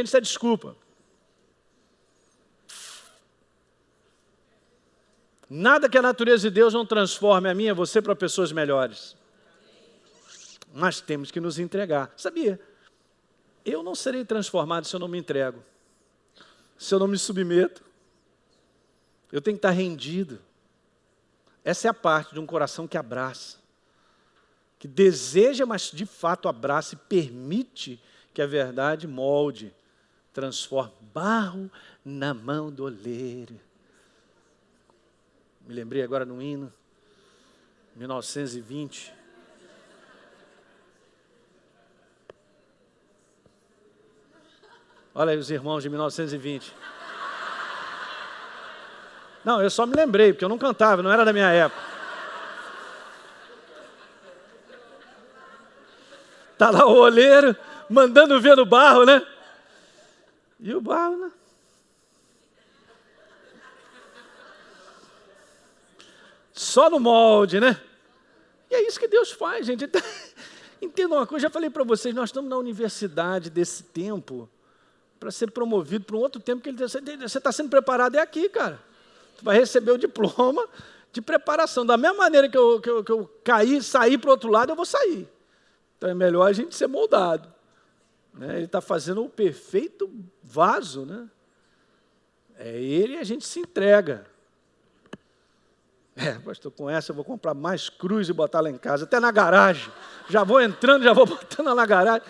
isso é desculpa. Nada que a natureza de Deus não transforme a mim e a você para pessoas melhores. Mas temos que nos entregar. Sabia? Eu não serei transformado se eu não me entrego. Se eu não me submeto. Eu tenho que estar rendido. Essa é a parte de um coração que abraça. Que deseja, mas de fato abraça e permite que a verdade molde, transforme barro na mão do oleiro. Me lembrei agora no hino, 1920. Olha aí os irmãos de 1920. Não, eu só me lembrei, porque eu não cantava, não era da minha época. Está lá o oleiro, mandando ver no barro, né? E o barro, né? Só no molde, né? E é isso que Deus faz, gente. Entenda uma coisa, já falei para vocês, nós estamos na universidade desse tempo para ser promovido para um outro tempo que ele diz: você está sendo preparado, é aqui, cara. Tu vai receber o diploma de preparação. Da mesma maneira que eu saí para o outro lado, eu vou sair. Então é melhor a gente ser moldado. Né? Ele está fazendo o perfeito vaso, né? É ele e a gente se entrega. Pastor, com essa eu vou comprar mais cruz e botar lá em casa, até na garagem. Já vou entrando, já vou botando na garagem.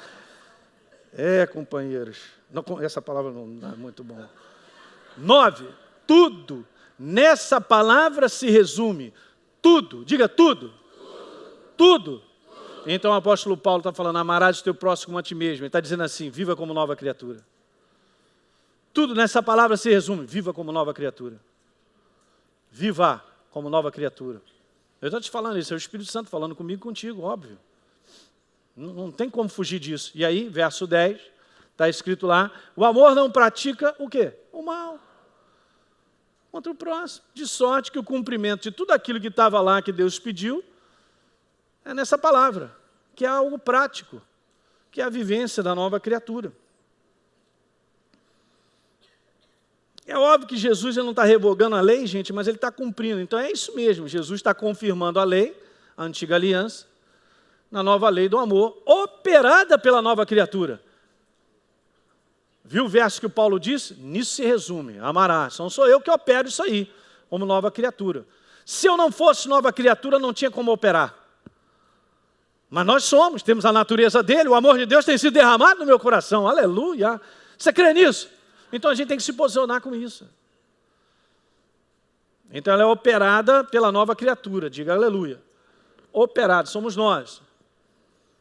Companheiros. Não, essa palavra não é muito bom. 9. Tudo. Nessa palavra se resume. Tudo. Diga tudo. Tudo. Então o apóstolo Paulo está falando: amarás o teu próximo como a ti mesmo. Ele está dizendo assim: viva como nova criatura. Tudo nessa palavra se resume: viva como nova criatura. Viva como nova criatura. Eu estou te falando isso, é o Espírito Santo falando comigo e contigo, óbvio. Não tem como fugir disso. E aí, verso 10, está escrito lá: o amor não pratica o quê? O mal. Contra o próximo. De sorte que o cumprimento de tudo aquilo que estava lá, que Deus pediu, é nessa palavra, que é algo prático, que é a vivência da nova criatura. É óbvio que Jesus ele não está revogando a lei, gente, mas ele está cumprindo. Então é isso mesmo, Jesus está confirmando a lei, a antiga aliança, na nova lei do amor, operada pela nova criatura. Viu o verso que o Paulo disse? Nisso se resume: amarás. Não sou eu que opero isso aí, como nova criatura. Se eu não fosse nova criatura, não tinha como operar. Mas nós somos, temos a natureza dele, o amor de Deus tem sido derramado no meu coração. Aleluia! Você crê nisso? Então a gente tem que se posicionar com isso. Então ela é operada pela nova criatura, diga aleluia. operado, somos nós.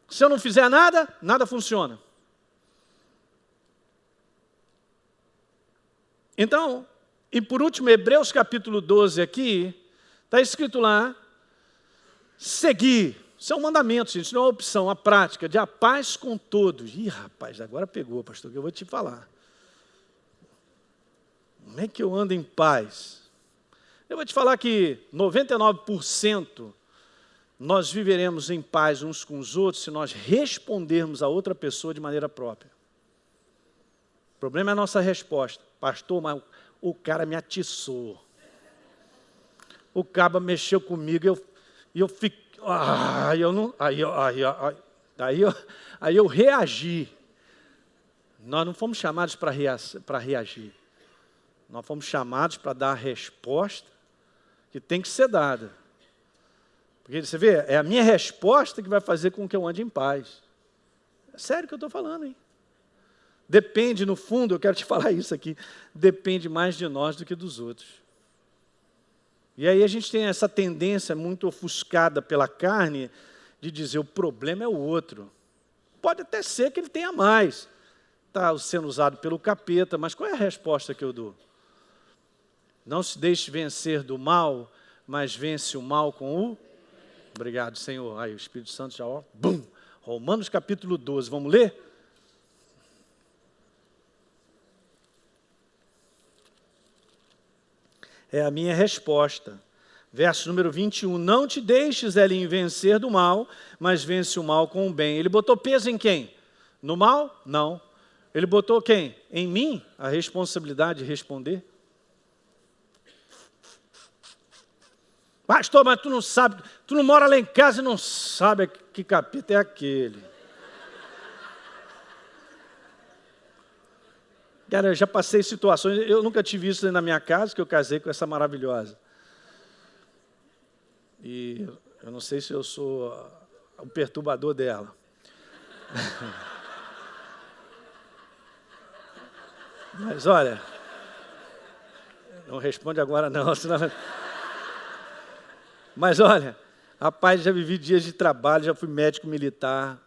Se eu não fizer nada, nada funciona. Então, e por último, Hebreus capítulo 12 aqui, está escrito lá, seguir. Isso é um mandamento, gente, não é uma opção, a prática de a paz com todos. Ih, rapaz, agora pegou, pastor, que eu vou te falar. Como é que eu ando em paz? Eu vou te falar que 99% nós viveremos em paz uns com os outros se nós respondermos a outra pessoa de maneira própria. O problema é a nossa resposta. Pastor, mas o cara me atiçou. O caba mexeu comigo e eu fiquei... Aí eu reagi. Nós não fomos chamados para reagir. Nós fomos chamados para dar a resposta que tem que ser dada. Porque você vê, é a minha resposta que vai fazer com que eu ande em paz. É sério que eu estou falando, hein? Depende, no fundo, eu quero te falar isso aqui, depende mais de nós do que dos outros. E aí a gente tem essa tendência muito ofuscada pela carne de dizer o problema é o outro. Pode até ser que ele tenha mais. Está sendo usado pelo capeta, mas qual é a resposta que eu dou? Não se deixe vencer do mal, mas vence o mal com o... Obrigado, Senhor. Aí o Espírito Santo já, ó, bum! Romanos capítulo 12, vamos ler? É a minha resposta. Verso número 21. Não te deixes, Elinho, vencer do mal, mas vence o mal com o bem. Ele botou peso em quem? No mal? Não. Ele botou quem? Em mim? A responsabilidade de responder? Pastor, mas tu não sabe, tu não mora lá em casa e não sabe que capeta é aquele. Cara, eu já passei situações, eu nunca tive isso na minha casa, que eu casei com essa maravilhosa. E eu não sei se eu sou o perturbador dela. Mas olha, não responde agora não, senão... Mas olha, rapaz, já vivi dias de trabalho, já fui médico militar,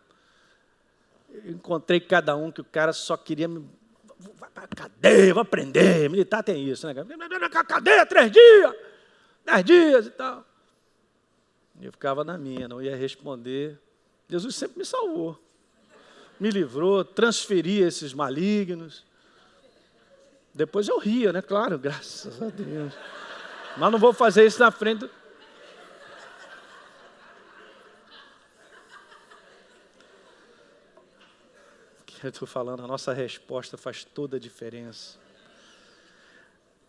encontrei cada um que o cara só queria me... Vai para a cadeia, vou aprender. Militar tem isso, né? Cadeia 3 dias, 10 dias e tal. E eu ficava na minha, não ia responder. Jesus sempre me salvou. Me livrou, transferia esses malignos. Depois eu ria, né? Claro, graças a Deus. Mas não vou fazer isso na frente... Eu estou falando, a nossa resposta faz toda a diferença.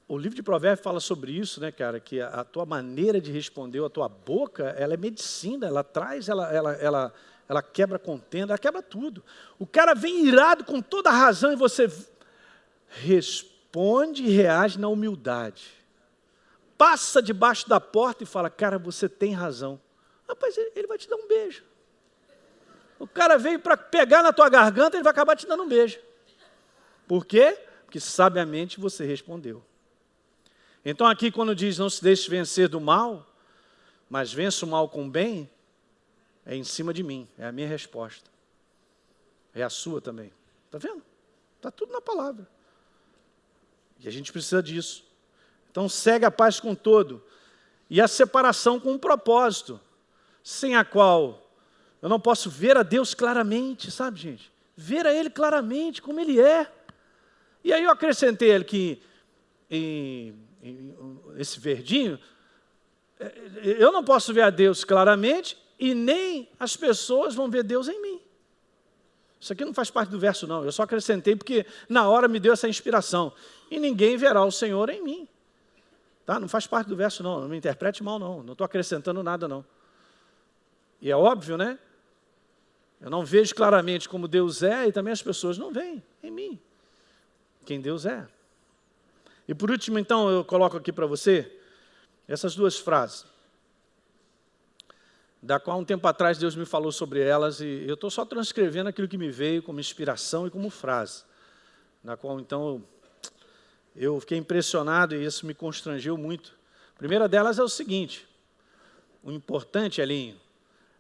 O livro de Provérbios fala sobre isso, né, cara? Que a tua maneira de responder, a tua boca, ela é medicina, ela traz, ela quebra contenda, ela quebra tudo. O cara vem irado com toda a razão e você responde e reage na humildade. Passa debaixo da porta e fala, cara, você tem razão. Rapaz, ele vai te dar um beijo. O cara veio para pegar na tua garganta, ele vai acabar te dando um beijo. Por quê? Porque sabiamente você respondeu. Então aqui quando diz não se deixe vencer do mal, mas vença o mal com o bem, é em cima de mim, é a minha resposta. É a sua também. Está vendo? Está tudo na palavra. E a gente precisa disso. Então segue a paz com todo. E a separação com um propósito, sem a qual... eu não posso ver a Deus claramente, sabe, gente? Ver a Ele claramente, como Ele é. E aí eu acrescentei ele que, esse verdinho, eu não posso ver a Deus claramente e nem as pessoas vão ver Deus em mim. Isso aqui não faz parte do verso, não. Eu só acrescentei porque na hora me deu essa inspiração. E ninguém verá o Senhor em mim. Tá? Não faz parte do verso, não. Não me interprete mal, não. Não estou acrescentando nada, não. E é óbvio, né? Eu não vejo claramente como Deus é e também as pessoas não veem em mim quem Deus é. E por último, então, eu coloco aqui para você essas duas frases, da qual um tempo atrás Deus me falou sobre elas e eu estou só transcrevendo aquilo que me veio como inspiração e como frase, na qual então eu fiquei impressionado e isso me constrangeu muito. A primeira delas é o seguinte, o importante, Elinho,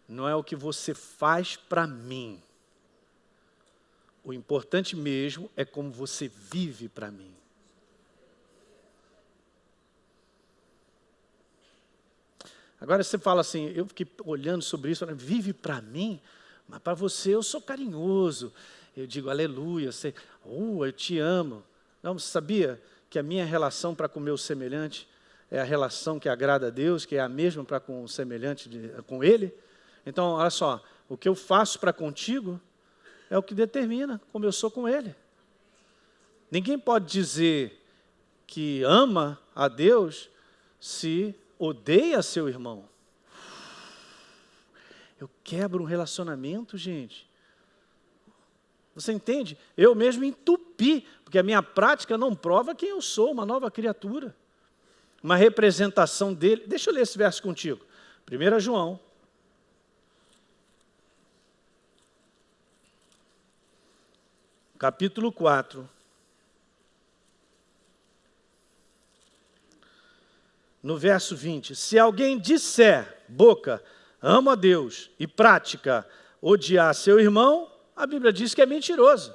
não é o que você faz para mim. O importante mesmo é como você vive para mim. Agora você fala assim, eu fiquei olhando sobre isso, vive para mim, mas para você eu sou carinhoso. Eu digo, aleluia, eu te amo. Não, você sabia que a minha relação para com o meu semelhante é a relação que agrada a Deus, que é a mesma para com o semelhante, com Ele? Então, olha só, o que eu faço para contigo é o que determina como eu sou com Ele. Ninguém pode dizer que ama a Deus se odeia seu irmão. Eu quebro um relacionamento, gente. Você entende? Eu mesmo entupi, porque a minha prática não prova quem eu sou, uma nova criatura. Uma representação dele. Deixa eu ler esse verso contigo. 1 João. Capítulo 4. No verso 20. Se alguém disser, boca, amo a Deus, e prática, odiar seu irmão, a Bíblia diz que é mentiroso.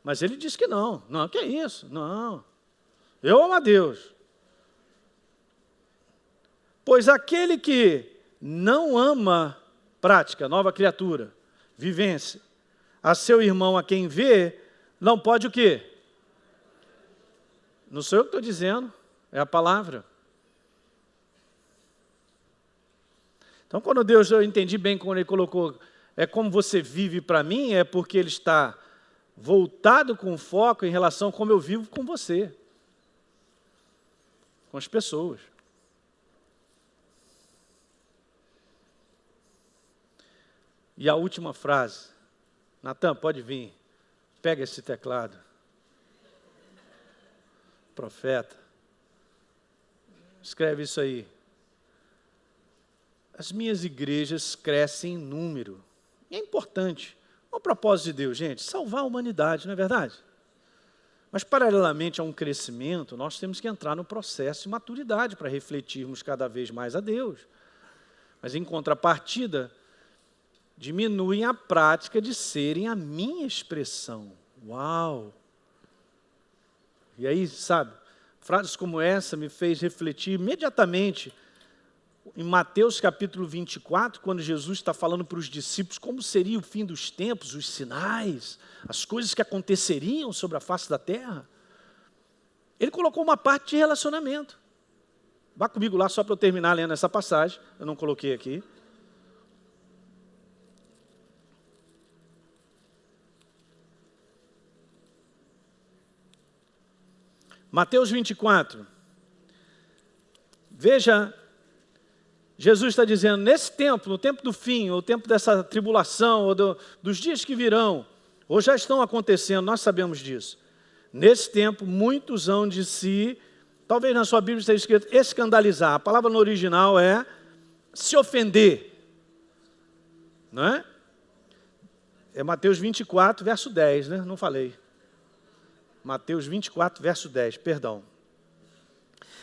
Mas ele diz que não. Não, que é isso? Não. Eu amo a Deus. Pois aquele que não ama, prática, nova criatura, vivência, a seu irmão a quem vê, não pode o quê? Não sou eu que estou dizendo, é a palavra. Então, quando Deus, eu entendi bem quando Ele colocou, é como você vive para mim, é porque Ele está voltado com foco em relação a como eu vivo com você, com as pessoas. E a última frase, Natan, pode vir, pega esse teclado. Profeta, escreve isso aí. As minhas igrejas crescem em número. E é importante. Qual o propósito de Deus, gente? Salvar a humanidade, não é verdade? Mas, paralelamente a um crescimento, nós temos que entrar no processo de maturidade para refletirmos cada vez mais a Deus. Mas, em contrapartida, diminuem a prática de serem a minha expressão. Uau! E aí, sabe, frases como essa me fez refletir imediatamente em Mateus capítulo 24, quando Jesus está falando para os discípulos como seria o fim dos tempos, os sinais, as coisas que aconteceriam sobre a face da terra. Ele colocou uma parte de relacionamento. Vá comigo lá só para eu terminar lendo essa passagem, eu não coloquei aqui. Mateus 24. Veja, Jesus está dizendo, nesse tempo, no tempo do fim, ou o tempo dessa tribulação, ou dos dias que virão, ou já estão acontecendo, nós sabemos disso. Nesse tempo, muitos hão de si, talvez na sua Bíblia esteja escrito, escandalizar. A palavra no original é se ofender. Não é? É Mateus 24, verso 10, né? Não falei. Mateus 24, verso 10, perdão.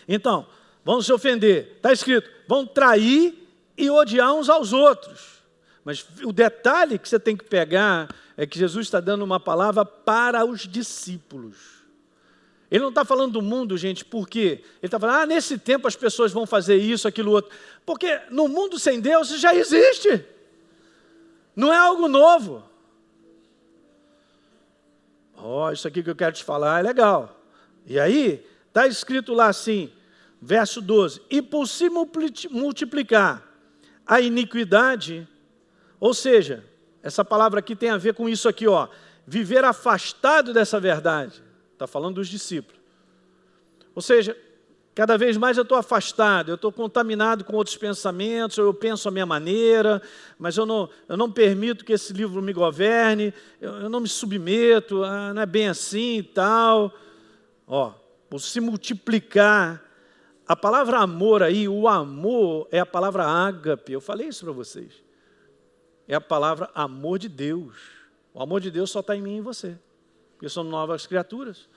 Então, vão se ofender. Está escrito, vão trair e odiar uns aos outros. Mas o detalhe que você tem que pegar é que Jesus está dando uma palavra para os discípulos. Ele não está falando do mundo, gente, por quê? Ele está falando, nesse tempo as pessoas vão fazer isso, aquilo, outro. Porque no mundo sem Deus já existe. Não é algo novo. Isso aqui que eu quero te falar é legal. E aí, está escrito lá assim, verso 12, e por se multiplicar a iniquidade, ou seja, essa palavra aqui tem a ver com isso aqui, ó, viver afastado dessa verdade. Está falando dos discípulos. Ou seja, cada vez mais eu estou afastado, eu estou contaminado com outros pensamentos, eu penso a minha maneira, mas eu não permito que esse livro me governe, eu não me submeto, não é bem assim e tal. Por se multiplicar, a palavra amor aí, o amor é a palavra ágape, eu falei isso para vocês. É a palavra amor de Deus. O amor de Deus só está em mim e em você, porque somos novas criaturas.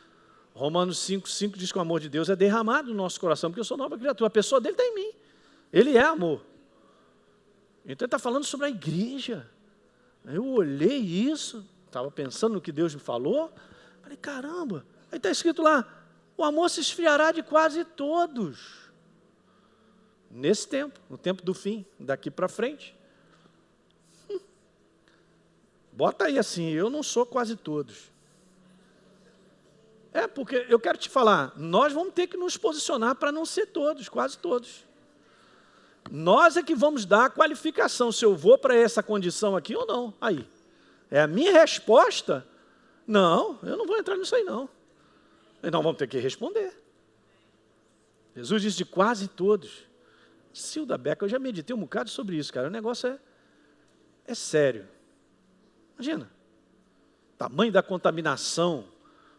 Romanos 5,5 diz que o amor de Deus é derramado no nosso coração, porque eu sou nova criatura. A pessoa dele está em mim. Ele é amor. Então ele está falando sobre a igreja. Eu olhei isso, estava pensando no que Deus me falou, falei, caramba, aí está escrito lá, o amor se esfriará de quase todos. Nesse tempo, no tempo do fim, daqui para frente. Bota aí assim, eu não sou quase todos. Porque eu quero te falar, nós vamos ter que nos posicionar para não ser todos, quase todos. Nós é que vamos dar a qualificação, se eu vou para essa condição aqui ou não. Aí, é a minha resposta? Não, eu não vou entrar nisso aí não. Então vamos ter que responder. Jesus disse de quase todos. Silda Beca, eu já meditei um bocado sobre isso, cara. O negócio é sério. Imagina, tamanho da contaminação,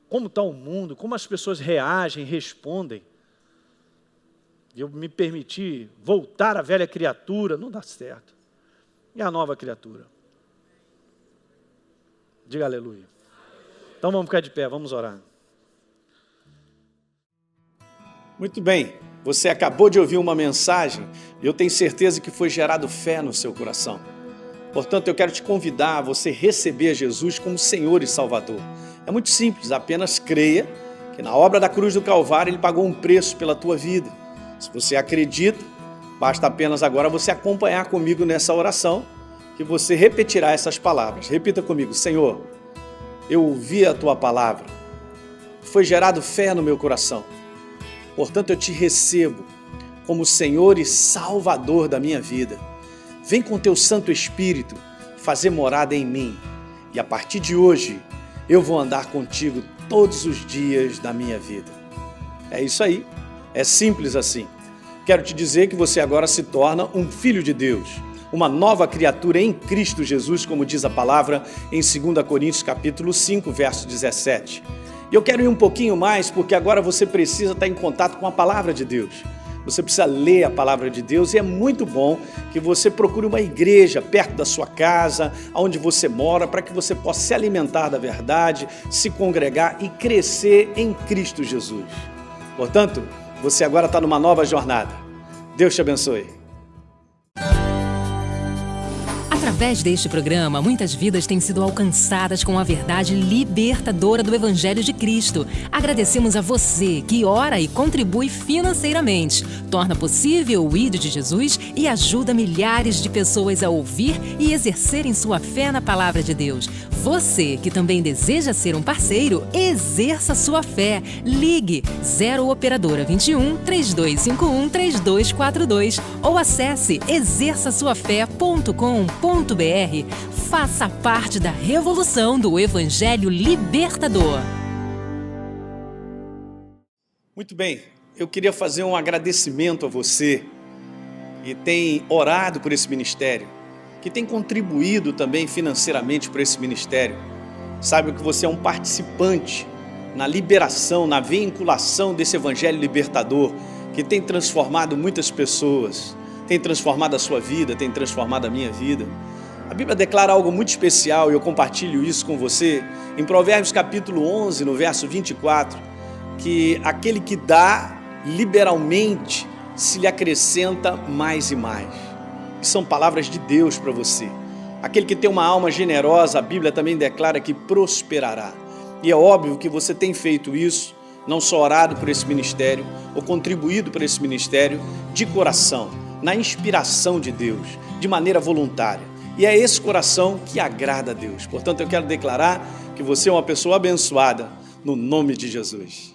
como está o mundo, como as pessoas reagem, respondem. Eu me permiti voltar à velha criatura, não dá certo. E a nova criatura? Diga aleluia. Então vamos ficar de pé, vamos orar. Muito bem, você acabou de ouvir uma mensagem e eu tenho certeza que foi gerado fé no seu coração. Portanto, eu quero te convidar a você receber Jesus como Senhor e Salvador. É muito simples, apenas creia que na obra da cruz do Calvário Ele pagou um preço pela tua vida. Se você acredita, basta apenas agora você acompanhar comigo nessa oração, que você repetirá essas palavras. Repita comigo, Senhor, eu ouvi a tua palavra, foi gerado fé no meu coração. Portanto, eu te recebo como Senhor e Salvador da minha vida. Vem com teu Santo Espírito fazer morada em mim. E a partir de hoje, eu vou andar contigo todos os dias da minha vida. É isso aí. É simples assim. Quero te dizer que você agora se torna um filho de Deus, uma nova criatura em Cristo Jesus, como diz a palavra em 2 Coríntios capítulo 5, verso 17. E eu quero ir um pouquinho mais, porque agora você precisa estar em contato com a palavra de Deus. Você precisa ler a palavra de Deus e é muito bom que você procure uma igreja perto da sua casa, onde você mora, para que você possa se alimentar da verdade, se congregar e crescer em Cristo Jesus. Portanto, você agora está numa nova jornada. Deus te abençoe. Através deste programa, muitas vidas têm sido alcançadas com a verdade libertadora do Evangelho de Cristo. Agradecemos a você que ora e contribui financeiramente, torna possível o ID de Jesus e ajuda milhares de pessoas a ouvir e exercerem sua fé na Palavra de Deus. Você que também deseja ser um parceiro, exerça sua fé. Ligue 0 Operadora 21 3251 3242 ou acesse exerçasuafé.com.br. Faça parte da revolução do Evangelho libertador. Muito bem, eu queria fazer um agradecimento a você que tem orado por esse ministério, que tem contribuído também financeiramente por esse ministério. Saiba que você é um participante na liberação, na vinculação desse Evangelho libertador, que tem transformado muitas pessoas, tem transformado a sua vida, tem transformado a minha vida. A Bíblia declara algo muito especial e eu compartilho isso com você em Provérbios capítulo 11, no verso 24, que aquele que dá liberalmente se lhe acrescenta mais e mais. E são palavras de Deus para você. Aquele que tem uma alma generosa, a Bíblia também declara que prosperará. E é óbvio que você tem feito isso, não só orado por esse ministério, ou contribuído por esse ministério de coração, na inspiração de Deus, de maneira voluntária. E é esse coração que agrada a Deus. Portanto, eu quero declarar que você é uma pessoa abençoada no nome de Jesus.